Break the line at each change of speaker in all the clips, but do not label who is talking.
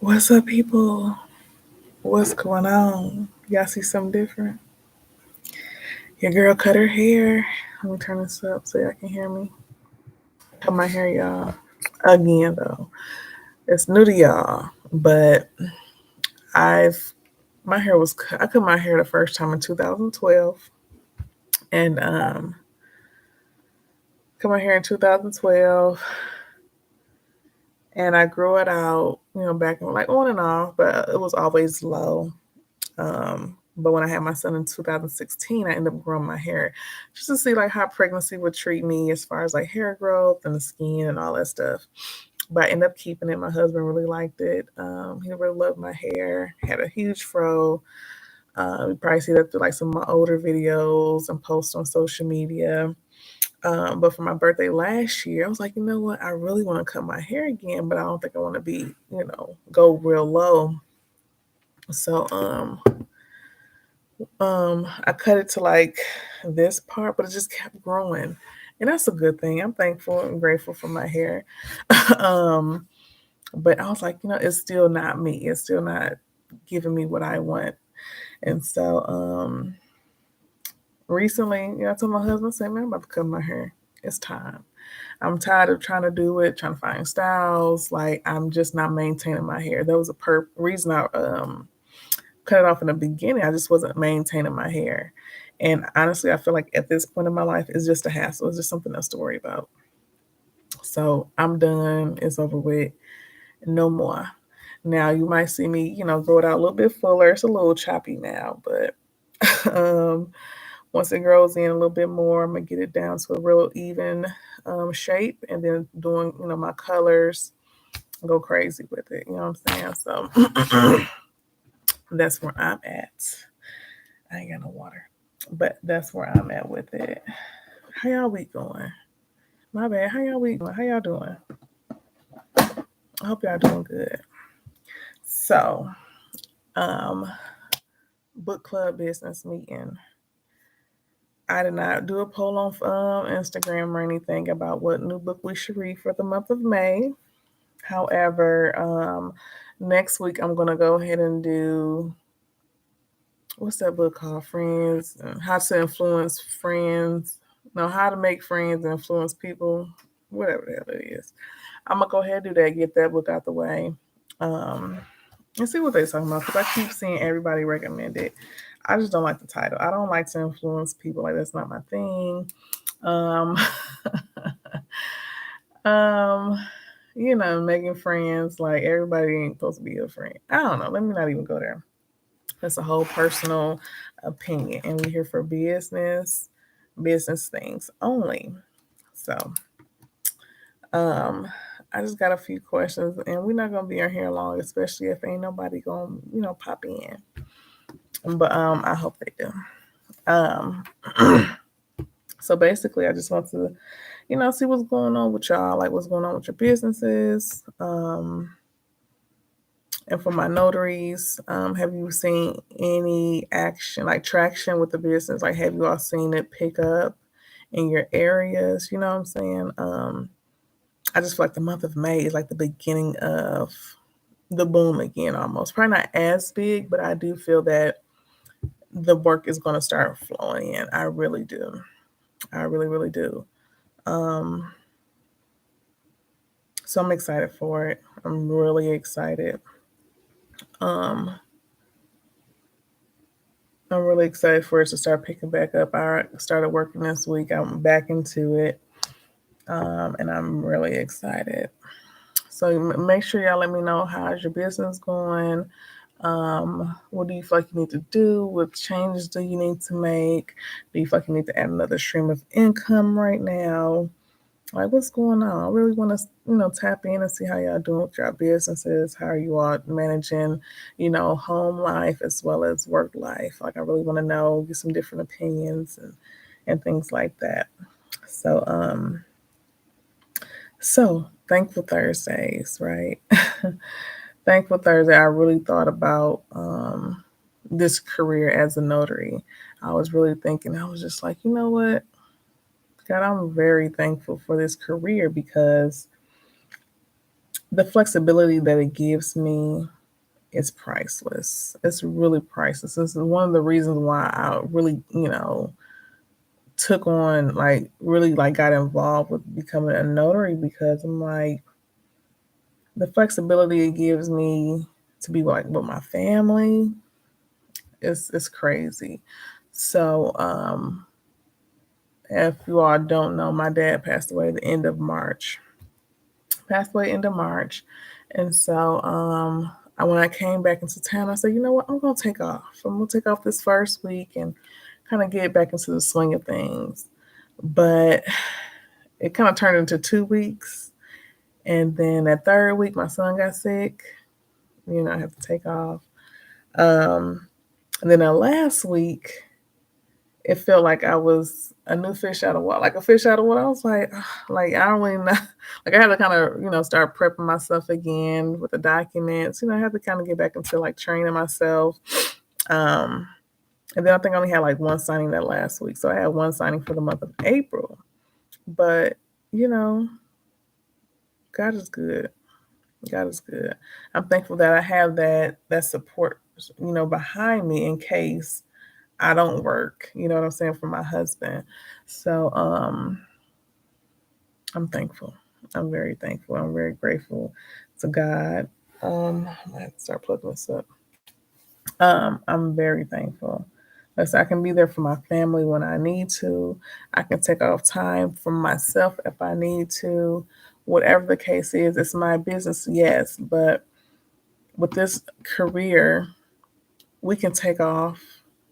What's up, people? What's going on? Y'all see something different? Your girl cut her hair. Let me turn this up so y'all can hear me. Cut my hair, y'all. Again, though. It's new to y'all, but I've my hair was I cut my hair the first time in 2012, and cut my hair in 2012, and I grew it out, back and like on and off, but it was always low. But when I had my son in 2016, I ended up growing my hair just to see like how pregnancy would treat me as far as like hair growth and the skin and all that stuff. But I ended up keeping it. My husband really liked it. He really loved my hair. Had a huge fro. You probably see that through like some of my older videos and posts on social media. But for my birthday last year, I was like, you know what? I really want to cut my hair again, but I don't think I want to be, go real low. So I cut it to like this part, but it just kept growing. And that's a good thing. I'm thankful and grateful for my hair. um, but I was like, it's still not me. It's still not giving me what I want. And so recently, I told my husband, say, man, I'm about to cut my hair. It's time. I'm tired of trying to do it, trying to find styles. Like I'm just not maintaining my hair. That was a reason I cut it off in the beginning. I just wasn't maintaining my hair. And honestly, I feel like at this point in my life, it's just a hassle. It's just something else to worry about. So I'm done. It's over with. No more. Now you might see me, grow it out a little bit fuller. It's a little choppy now, but once it grows in a little bit more, I'm gonna get it down to a real even shape, and then doing, my colors, go crazy with it. You know what I'm saying? So that's where I'm at. I ain't got no water. But that's where I'm at with it. How y'all week going? My bad. How y'all week going? How y'all doing? I hope y'all doing good. So, um, book club business meeting. I did not do a poll on Instagram or anything about what new book we should read for the month of May. However, next week I'm gonna go ahead and do what's that book called? Friends, How to Influence Friends. No, How to Make Friends and Influence People. Whatever the hell it is. I'm gonna go ahead and do that. Get that book out the way, um, and see what they're talking about. Because I keep seeing everybody recommend it. I just don't like the title. I don't like to influence people. Like that's not my thing. Um, um, making friends. Like everybody ain't supposed to be a friend. I don't know. Let me not even go there. That's a whole personal opinion, and we're here for business things only. So, um, I just got a few questions, and we're not gonna be on here long, especially if ain't nobody gonna, pop in. But I hope they do. Um, so basically, I just want to, see what's going on with y'all, like what's going on with your businesses. And for my notaries, have you seen any action, like traction with the business? Like, have you all seen it pick up in your areas? You know what I'm saying? I just feel like the month of May is like the beginning of the boom again almost. Probably not as big, but I do feel that the work is going to start flowing in. I really do. I really, really do. Um, so I'm excited for it. I'm really excited. Um, I'm really excited for it to start picking back up. I started working this week. I'm back into it. And I'm really excited. So make sure y'all let me know how's your business going. What do you feel like you need to do? What changes do you need to make? Do you feel like you need to add another stream of income right now? Like what's going on? I really want to, tap in and see how y'all doing with your businesses. How are you all managing, home life as well as work life? Like I really want to know, get some different opinions and things like that. So thankful Thursdays, right? Thankful Thursday. I really thought about this career as a notary. I was really thinking. I was just like, you know what, God, I'm very thankful for this career because the flexibility that it gives me is priceless. It's really priceless. This is one of the reasons why I really, took on like really like got involved with becoming a notary because I'm like the flexibility it gives me to be like with my family is crazy. So if you all don't know, my dad passed away the end of March. Passed away end of March. And so when I came back into town, I said, you know what, I'm gonna take off. I'm gonna take off this first week and kind of get back into the swing of things. But it kind of turned into 2 weeks. And then that third week my son got sick. I have to take off. Um, and then that last week, it felt like I was a new fish out of water, like a fish out of water. I was like, "Ugh," like I don't really know. Like I had to kind of, start prepping myself again with the documents. I had to kind of get back into like training myself. Um, and then I think I only had like one signing that last week. So I had one signing for the month of April. But, you know, God is good. God is good. I'm thankful that I have that support, behind me in case I don't work. You know what I'm saying, for my husband. So I'm thankful. I'm very thankful. I'm very grateful to God. I have to start plugging this up. I'm very thankful. Because I can be there for my family when I need to. I can take off time for myself if I need to. Whatever the case is, it's my business, yes. But with this career, we can take off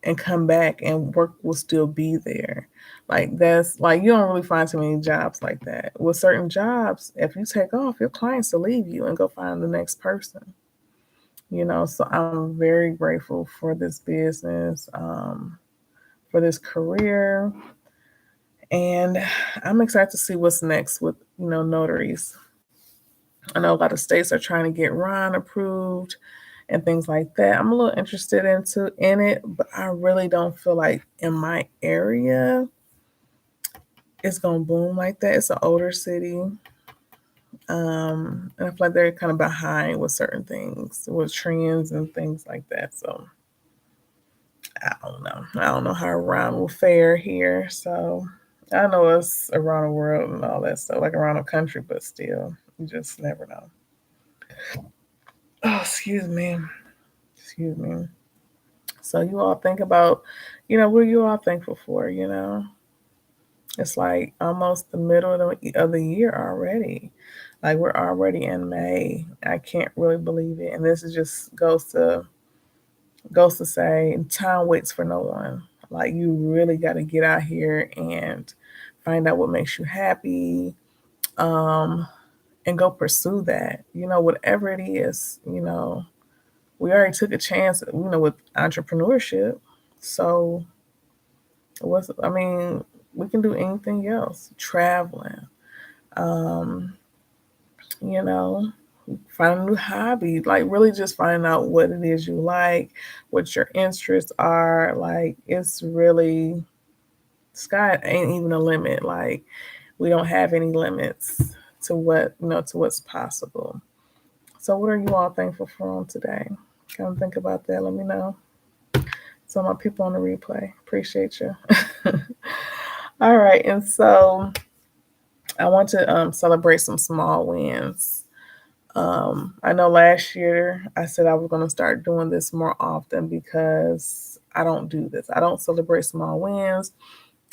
and come back and work will still be there. Like that's like you don't really find too many jobs like that. With certain jobs, if you take off, your clients will leave you and go find the next person. So I'm very grateful for this business, for this career, and I'm excited to see what's next with notaries. I know a lot of states are trying to get Ron approved and things like that. I'm a little interested in it, but I really don't feel like in my area it's gonna boom like that. It's an older city. And I feel like they're kind of behind with certain things, with trends and things like that. So I don't know. I don't know how Ron will fare here. So I know it's around the world and all that stuff, like around the country, but still, you just never know. Oh, excuse me. Excuse me. So you all think about, what you all thankful for. It's like almost the middle of the year already. Like we're already in May. I can't really believe it. And this is just goes to say time waits for no one. Like you really got to get out here and find out what makes you happy, um, and go pursue that. Whatever it is. We already took a chance. With entrepreneurship. So I mean, we can do anything else. Traveling, um, you know, find a new hobby. Like really just find out what it is you like, what your interests are. Like it's really sky ain't even a limit. Like we don't have any limits to what's possible. So what are you all thankful for on today? Come think about that. Let me know. So my people on the replay, appreciate you. All right, and so I want to celebrate some small wins. I know last year I said I was going to start doing this more often because I don't do this. I don't celebrate small wins,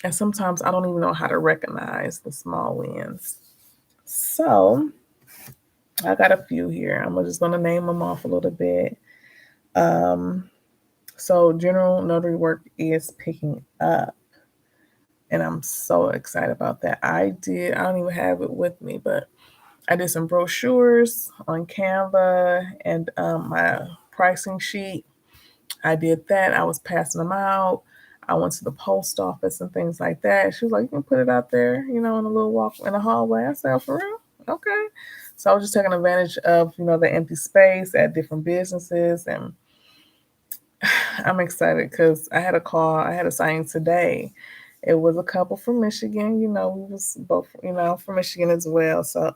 and sometimes I don't even know how to recognize the small wins. So I got a few here. I'm just going to name them off a little bit. Um, so general notary work is picking up. And I'm so excited about that. I don't even have it with me, but I did some brochures on Canva and my pricing sheet. I did that. I was passing them out. I went to the post office and things like that. She was like, you can put it out there, in a little walk in the hallway. I said, oh, for real? Okay. So I was just taking advantage of, the empty space at different businesses. And I'm excited because I had a signing today. It was a couple from Michigan, we was both, from Michigan as well. So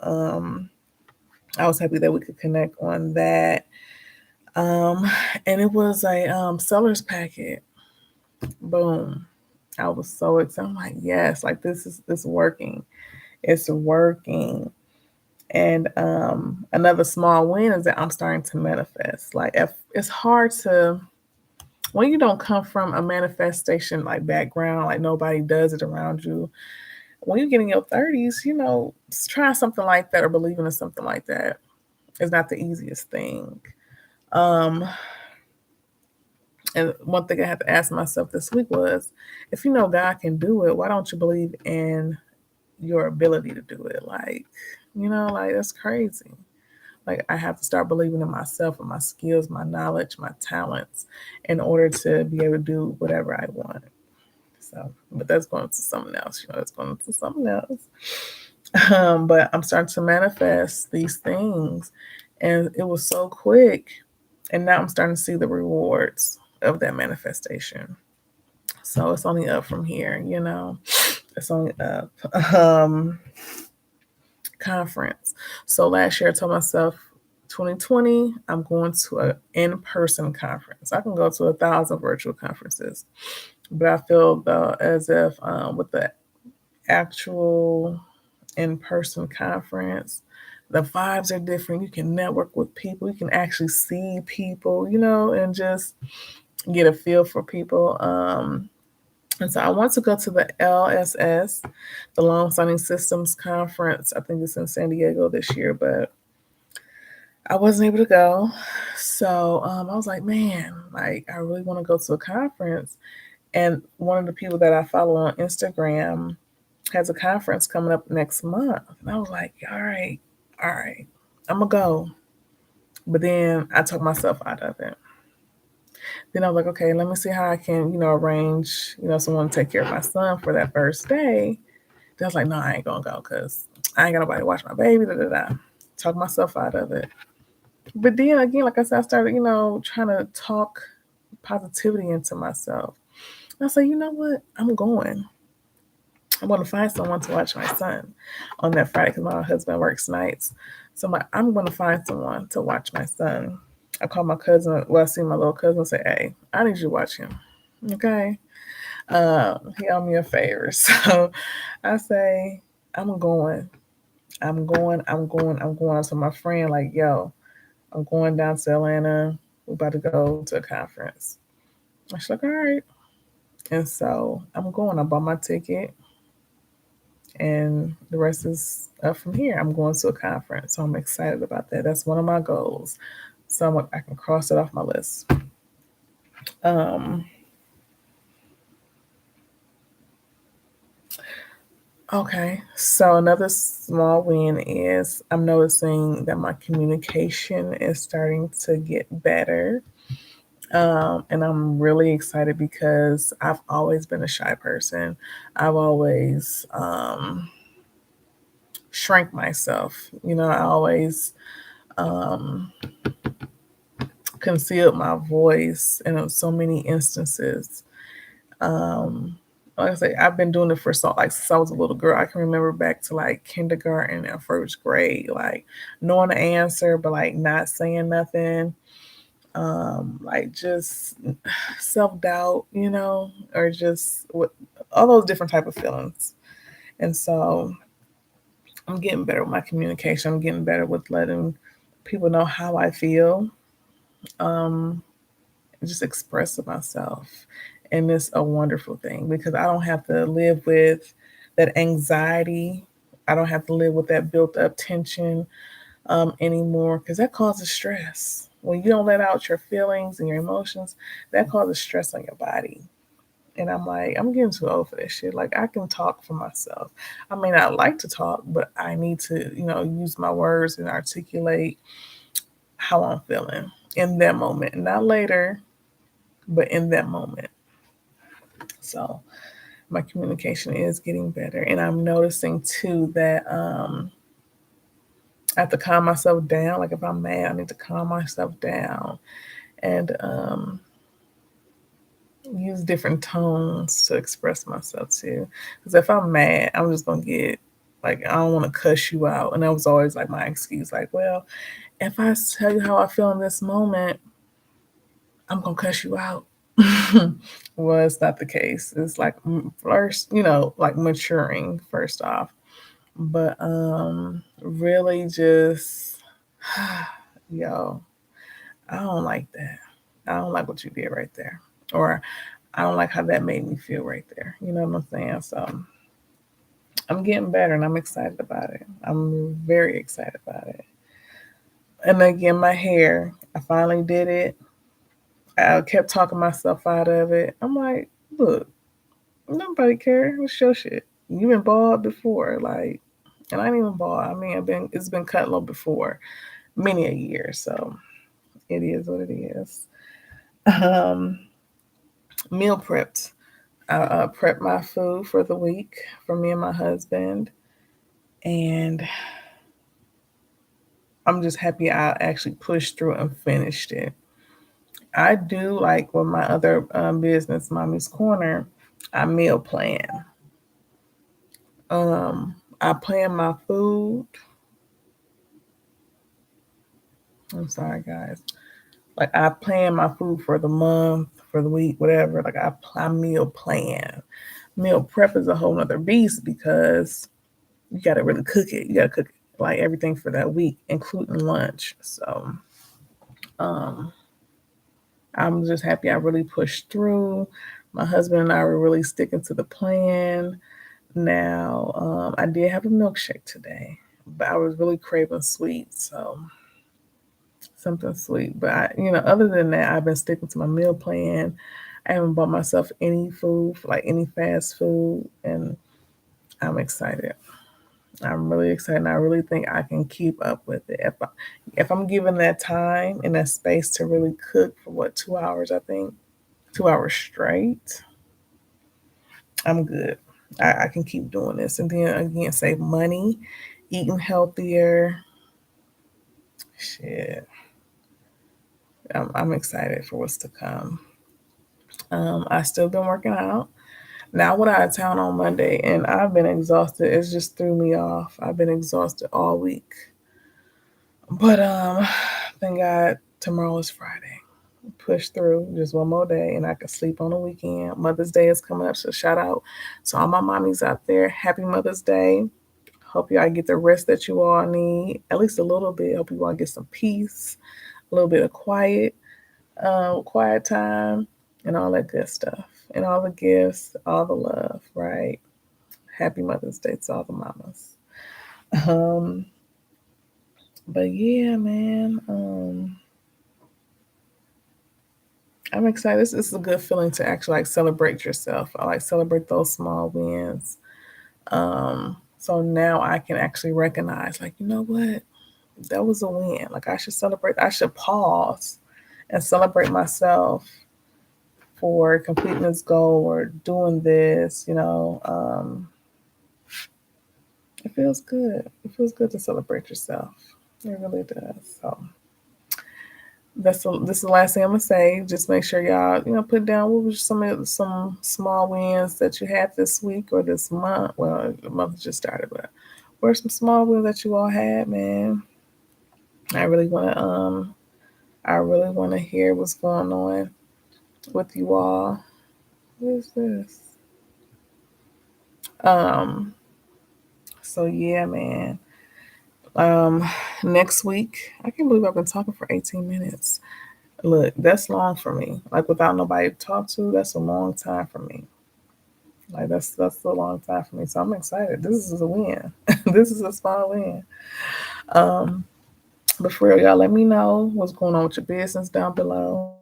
I was happy that we could connect on that. Um, and it was a seller's packet. Boom. I was so excited. I'm like, yes, like this working. It's working. And another small win is that I'm starting to manifest. Like if it's hard to when you don't come from a manifestation like background, like nobody does it around you. When you get in your 30s, trying something like that or believing in something like that is not the easiest thing. Um, and one thing I had to ask myself this week was, if you know God can do it, why don't you believe in your ability to do it? Like that's crazy. Like I have to start believing in myself and my skills, my knowledge, my talents in order to be able to do whatever I want. So, but that's going to something else. That's going to something else. But I'm starting to manifest these things, and it was so quick. And now I'm starting to see the rewards of that manifestation. So it's only up from here. It's only up. Um, Conference. So last year I told myself 2020, I'm going to an in-person conference. I can go to 1,000 virtual conferences, but I feel though as if with the actual in-person conference, the vibes are different. You can network with people. You can actually see people, and just get a feel for people. And so I want to go to the LSS, the Loan Signing Systems Conference. I think it's in San Diego this year, but I wasn't able to go. So I was like, man, like I really want to go to a conference. And one of the people that I follow on Instagram has a conference coming up next month. And I was like, all right, I'm going to go. But then I took myself out of it. Then I was like, okay, let me see how I can, arrange, someone to take care of my son for that first day. Then I was like, no, I ain't gonna go because I ain't got nobody to watch my baby. Da da da. Talk myself out of it. But then again, like I said, I started, trying to talk positivity into myself. And I said, you know what? I'm going. I'm going to find someone to watch my son on that Friday because my husband works nights. So I'm going to find someone to watch my son. I called my cousin. Well, I see my little cousin and say, hey, I need you to watch him. Okay. He owed me a favor. So I say, I'm going. I'm going. I'm going. I'm going. So my friend, like, yo, I'm going down to Atlanta. We're about to go to a conference. I was like, all right. And so I'm going. I bought my ticket. And the rest is up from here. I'm going to a conference. So I'm excited about that. That's one of my goals. So I can cross it off my list. Um, okay. So another small win is I'm noticing that my communication is starting to get better. And I'm really excited because I've always been a shy person. I've always shrank myself. I always um, concealed my voice in so many instances. Um, like I say, I've been doing it for since I was a little girl. I can remember back to like kindergarten and first grade, like knowing the answer but like not saying nothing. Like just self-doubt, or just what all those different type of feelings. And so I'm getting better with my communication. I'm getting better with letting people know how I feel. Um, just expressing myself. And it's a wonderful thing because I don't have to live with that anxiety. I don't have to live with that built up tension anymore because that causes stress. When you don't let out your feelings and your emotions, that causes stress on your body. And I'm like, I'm getting too old for this shit. Like, I can talk for myself. I may not like to talk, but I need to, use my words and articulate how I'm feeling in that moment. Not later, but in that moment. So my communication is getting better. And I'm noticing too that I have to calm myself down. Like if I'm mad, I need to calm myself down and use different tones to express myself too. Because if I'm mad, I'm just gonna get Like, I don't want to cuss you out. And that was always like my excuse. Like, well, if I tell you how I feel in this moment, I'm going to cuss you out. Well, it's not the case. It's like first, like maturing first off. But really just, yo, I don't like that. I don't like what you did right there. Or I don't like how that made me feel right there. You know what I'm saying? So I'm getting better and I'm excited about it. I'm very excited about it. And again, my hair, I finally did it. I kept talking myself out of it. I'm like, look, nobody care. What's your shit? You been bald before, like, and I ain't even bald. I mean, it's been cut low before, many a year. So it is what it is. Um, Meal prepped. I prepped my food for the week for me and my husband, and I'm just happy I actually pushed through and finished it. I do like with my other business, Mommy's Corner. I meal plan. I plan my food. I'm sorry, guys. Like I plan my food for the month, for the week, whatever. Like I meal plan. Meal prep is a whole nother beast because you got to really cook it. You got to cook like everything for that week, including lunch. So um, I'm just happy I really pushed through. My husband and I were really sticking to the plan. Now, I did have a milkshake today, but I was really craving sweet, so something sweet. But other than that, I've been sticking to my meal plan. I haven't bought myself any food, like any fast food, and I'm excited. I'm really excited. And I really think I can keep up with it if I'm given that time and that space to really cook for 2 hours. I think 2 hours straight. I'm good. I can keep doing this, and then again save money, eating healthier. Shit, I'm excited for what's to come. I still been working out. Now I went out of town on Monday, and I've been exhausted. It's just threw me off. I've been exhausted all week. But thank God tomorrow is Friday. Push through just one more day, and I can sleep on the weekend. Mother's Day is coming up, so shout out to all my mommies out there. Happy Mother's Day. Hope y'all get the rest that you all need, at least a little bit. Hope you all get some peace, a little bit of quiet time, and all that good stuff, and all the gifts, all the love. Right? Happy Mother's Day to all the mamas. But yeah, man. I'm excited. This is a good feeling to actually like celebrate yourself. I like celebrate those small wins. So now I can actually recognize, like, you know what? That was a win. Like I should celebrate. I should pause and celebrate myself for completing this goal or doing this. It feels good. It feels good to celebrate yourself. It really does. So this is the last thing I'm gonna say. Just make sure y'all, put down what was some small wins that you had this week or this month. Well, the month just started, but what are some small wins that you all had, man? I really wanna hear what's going on with you all. What is this? Um, so yeah, man. Um, Next week, I can't believe I've been talking for 18 minutes. Look, that's long for me. Like without nobody to talk to, that's a long time for me. Like that's a long time for me. So I'm excited. This is a win. This is a small win. Um, but for real, y'all, let me know what's going on with your business down below.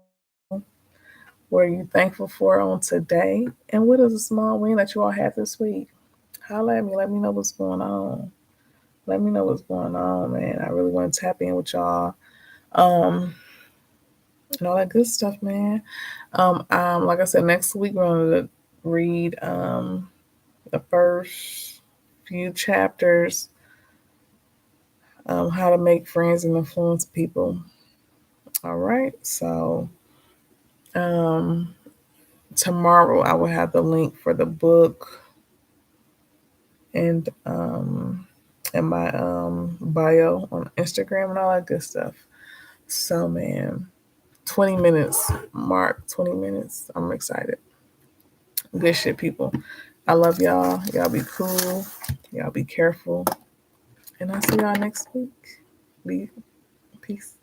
What are you thankful for on today? And what is a small win that you all had this week? Holla at me. Let me know what's going on. Let me know what's going on, man. I really want to tap in with y'all. Um, and all that good stuff, man. Like I said, next week we're gonna read the first few chapters, how to make friends and influence people. All right, so um, tomorrow I will have the link for the book and my bio on Instagram and all that good stuff. So man, 20 minutes mark, 20 minutes. I'm excited. Good shit, people. I love y'all. Y'all be cool. Y'all be careful. And I'll see y'all next week. Be peace.